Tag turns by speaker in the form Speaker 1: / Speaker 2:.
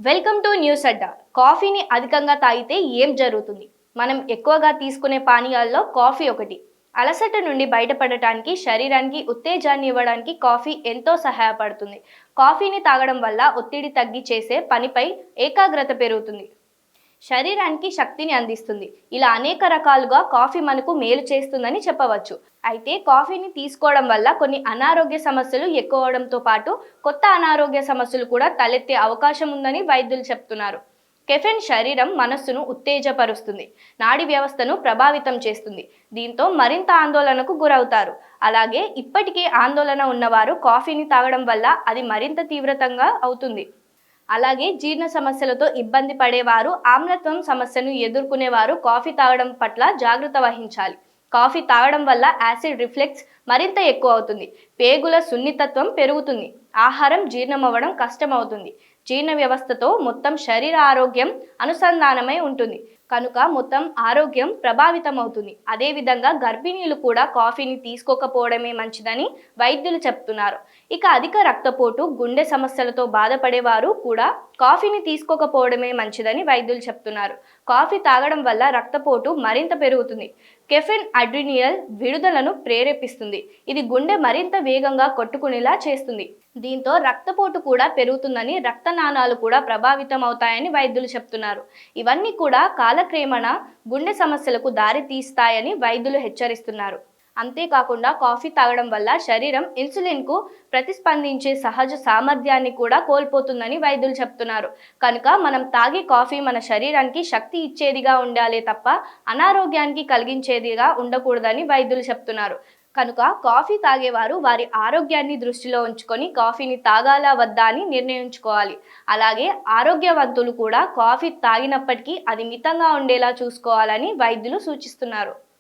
Speaker 1: Welcome to news అడ్డా. కాఫీని అధికంగా తాగితే ఏం జరుగుతుంది? మనం ఎక్కువగా తీసుకునే పానీయాల్లో కాఫీ ఒకటి. అలసట నుండి బయటపడటానికి, శరీరానికి ఉత్తేజాన్ని ఇవ్వడానికి కాఫీ ఎంతో సహాయపడుతుంది. కాఫీని తాగడం వల్ల ఒత్తిడి తగ్గి చేసే పనిపై ఏకాగ్రత పెరుగుతుంది. శరీరానికి శక్తిని అందిస్తుంది. ఇలా అనేక రకాలుగా కాఫీ మనకు మేలు చేస్తుందని చెప్పవచ్చు. అయితే కాఫీని తీసుకోవడం వల్ల కొన్ని అనారోగ్య సమస్యలు ఎక్కువవడంతో పాటు కొత్త అనారోగ్య సమస్యలు కూడా తలెత్తే అవకాశం ఉందని వైద్యులు చెప్తున్నారు. కెఫెన్ శరీరం మనస్సును ఉత్తేజపరుస్తుంది, నాడీ వ్యవస్థను ప్రభావితం చేస్తుంది. దీంతో మరింత ఆందోళనకు గురవుతారు. అలాగే ఇప్పటికే ఆందోళన ఉన్నవారు కాఫీని తాగడం వల్ల అది మరింత తీవ్రతంగా అవుతుంది. అలాగే జీర్ణ సమస్యలతో ఇబ్బంది పడేవారు, ఆమ్లత్వం సమస్యను ఎదుర్కొనేవారు కాఫీ తాగడం పట్ల జాగ్రత్త వహించాలి. కాఫీ తాగడం వల్ల యాసిడ్ రిఫ్లెక్స్ మరింత ఎక్కువ అవుతుంది, పేగుల సున్నితత్వం పెరుగుతుంది, ఆహారం జీర్ణమవ్వడం కష్టమవుతుంది. జీర్ణ వ్యవస్థతో మొత్తం శరీర ఆరోగ్యం అనుసంధానమై ఉంటుంది కనుక మొత్తం ఆరోగ్యం ప్రభావితం అవుతుంది. అదేవిధంగా గర్భిణీలు కూడా కాఫీని తీసుకోకపోవడమే మంచిదని వైద్యులు చెప్తున్నారు. ఇక అధిక రక్తపోటు, గుండె సమస్యలతో బాధపడేవారు కూడా కాఫీని తీసుకోకపోవడమే మంచిదని వైద్యులు చెప్తున్నారు. కాఫీ తాగడం వల్ల రక్తపోటు మరింత పెరుగుతుంది. కెఫెన్ అడ్రినల్ విడుదలను ప్రేరేపిస్తుంది. ఇది గుండె మరింత వేగంగా కొట్టుకునేలా చేస్తుంది. దీంతో రక్తపోటు కూడా పెరుగుతుందని, రక్తనాళాలు కూడా ప్రభావితం అవుతాయని వైద్యులు చెప్తున్నారు. ఇవన్నీ కూడా కాలక్రమేణా గుండె సమస్యలకు దారి తీస్తాయని వైద్యులు హెచ్చరిస్తున్నారు. అంతేకాకుండా కాఫీ తాగడం వల్ల శరీరం ఇన్సులిన్కు ప్రతిస్పందించే సహజ సామర్థ్యాన్ని కూడా కోల్పోతుందని వైద్యులు చెప్తున్నారు. కనుక మనం తాగే కాఫీ మన శరీరానికి శక్తి ఇచ్చేదిగా ఉండాలే తప్ప అనారోగ్యానికి కలిగించేదిగా ఉండకూడదని వైద్యులు చెప్తున్నారు. కనుక కాఫీ తాగేవారు వారి ఆరోగ్యాన్ని దృష్టిలో ఉంచుకొని కాఫీని తాగాలా వద్దా అని నిర్ణయించుకోవాలి. అలాగే ఆరోగ్యవంతులు కూడా కాఫీ తాగినప్పటికీ అది మితంగా ఉండేలా చూసుకోవాలని వైద్యులు సూచిస్తున్నారు.